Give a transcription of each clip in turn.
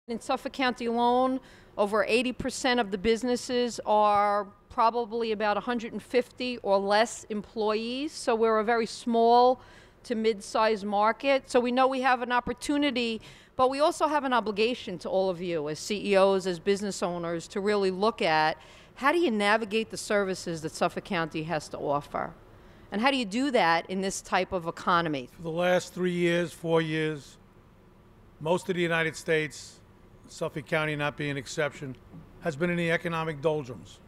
In Suffolk County alone, over 80% of the businesses are probably about 150 or less employees. So we're a very small to mid-sized market. So we know we have an opportunity, but we also have an obligation to all of you as CEOs, as business owners, to really look at how do you navigate the services that Suffolk County has to offer? And how do you do that in this type of economy? For the last 3 years, 4 years, most of the United States, Suffolk County not being an exception, has been in the economic doldrums.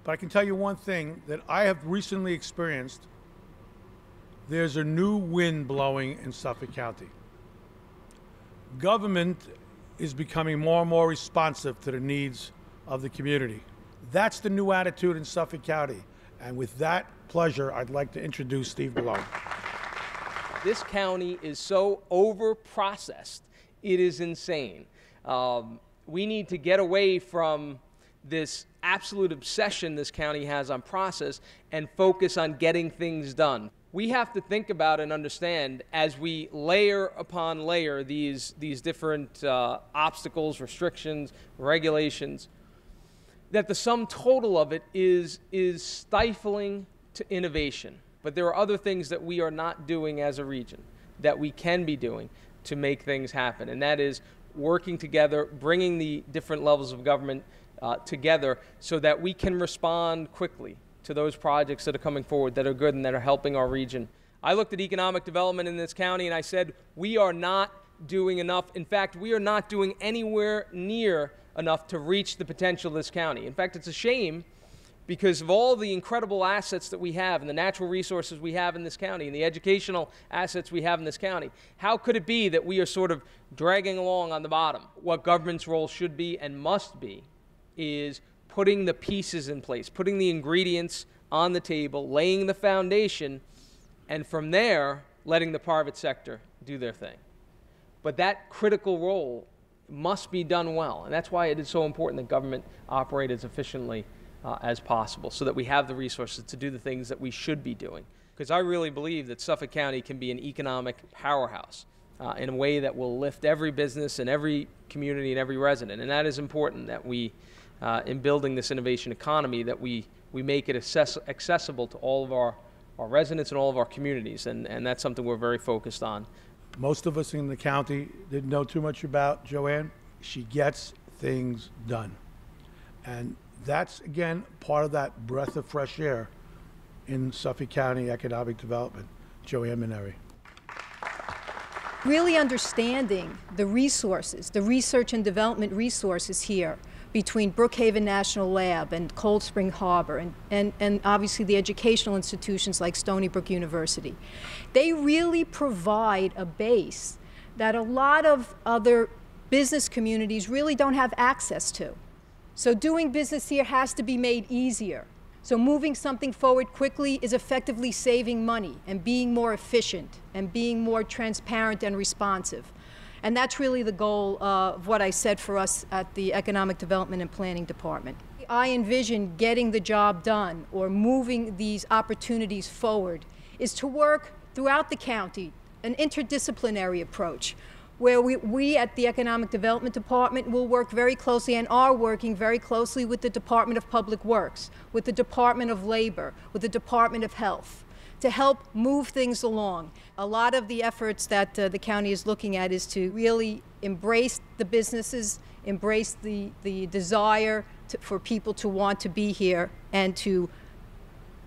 But I can tell you one thing that I have recently experienced. There's a new wind blowing in Suffolk County. Government is becoming more and more responsive to the needs of the community. That's the new attitude in Suffolk County. And with that pleasure, I'd like to introduce Steve Malone. This county is so over-processed, it is insane. We need to get away from this absolute obsession this county has on process and focus on getting things done. We have to think about and understand, as we layer upon layer these different obstacles, restrictions, regulations, that the sum total of it is stifling to innovation. But there are other things that we are not doing as a region that we can be doing to make things happen, and that is working together, bringing the different levels of government together so that we can respond quickly to those projects that are coming forward that are good and that are helping our region. I looked at economic development in this county and I said, we are not doing enough. In fact, we are not doing anywhere near enough to reach the potential of this county. In fact, it's a shame because of all the incredible assets that we have and the natural resources we have in this county and the educational assets we have in this county. How could it be that we are sort of dragging along on the bottom? What government's role should be and must be is putting the pieces in place, putting the ingredients on the table, laying the foundation, and from there, letting the private sector do their thing. But that critical role must be done well, and that's why it is so important that government operate as efficiently as possible so that we have the resources to do the things that we should be doing. Because I really believe that Suffolk County can be an economic powerhouse in a way that will lift every business and every community and every resident. And that is important that we, in building this innovation economy, that we make it accessible to all of our residents and all of our communities. And that's something we're very focused on. Most of us in the county didn't know too much about Joanne. She gets things done. And that's, again, part of that breath of fresh air in Suffolk County economic development. Joanne Maneri. Really understanding the resources, the research and development resources here between Brookhaven National Lab and Cold Spring Harbor and obviously the educational institutions like Stony Brook University. They really provide a base that a lot of other business communities really don't have access to. So doing business here has to be made easier. So moving something forward quickly is effectively saving money and being more efficient and being more transparent and responsive. And that's really the goal of what I said for us at the Economic Development and Planning Department. I envision getting the job done or moving these opportunities forward is to work throughout the county, an interdisciplinary approach, where we at the Economic Development Department will work very closely and are working very closely with the Department of Public Works, with the Department of Labor, with the Department of Health, to help move things along. A lot of the efforts that the county is looking at is to really embrace the businesses, embrace the desire for people to want to be here and to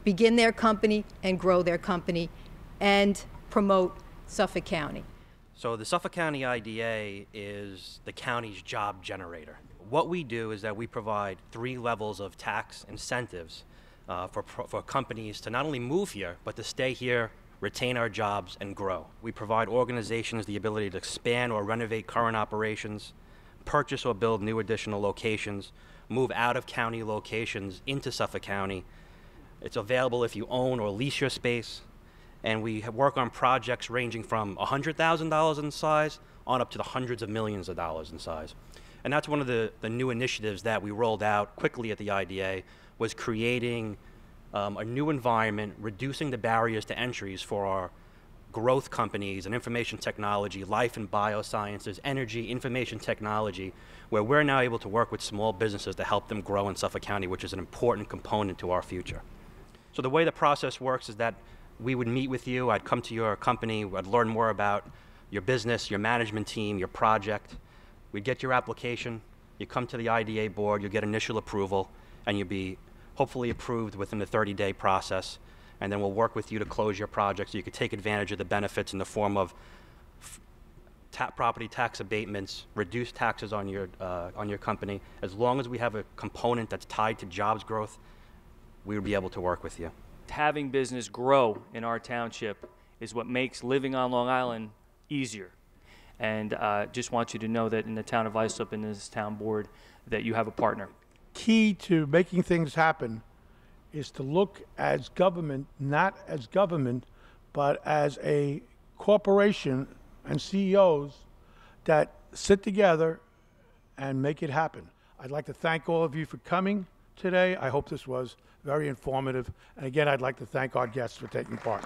begin their company and grow their company and promote Suffolk County. So the Suffolk County IDA is the county's job generator. What we do is that we provide 3 levels of tax incentives for companies to not only move here, but to stay here, retain our jobs, and grow. We provide organizations the ability to expand or renovate current operations, purchase or build new additional locations, move out of county locations into Suffolk County. It's available if you own or lease your space. And we work on projects ranging from $100,000 in size on up to the hundreds of millions of dollars in size. And that's one of the new initiatives that we rolled out quickly at the IDA, was creating a new environment, reducing the barriers to entries for our growth companies in information technology, life and biosciences, energy, information technology, where we're now able to work with small businesses to help them grow in Suffolk County, which is an important component to our future. So the way the process works is that we would meet with you, I'd come to your company, I'd learn more about your business, your management team, your project. We'd get your application, you come to the IDA board, you get initial approval, and you'll be hopefully approved within the 30-day process. And then we'll work with you to close your project so you can take advantage of the benefits in the form of property tax abatements, reduced taxes on your company. As long as we have a component that's tied to jobs growth, we would be able to work with you. Having business grow in our township is what makes living on Long Island easier. And just want you to know that in the town of Islip and this town board that you have a partner. Key to making things happen is to look as government, not as government, but as a corporation and CEOs that sit together and make it happen. I'd like to thank all of you for coming today. I hope this was very informative. And again, I'd like to thank our guests for taking part.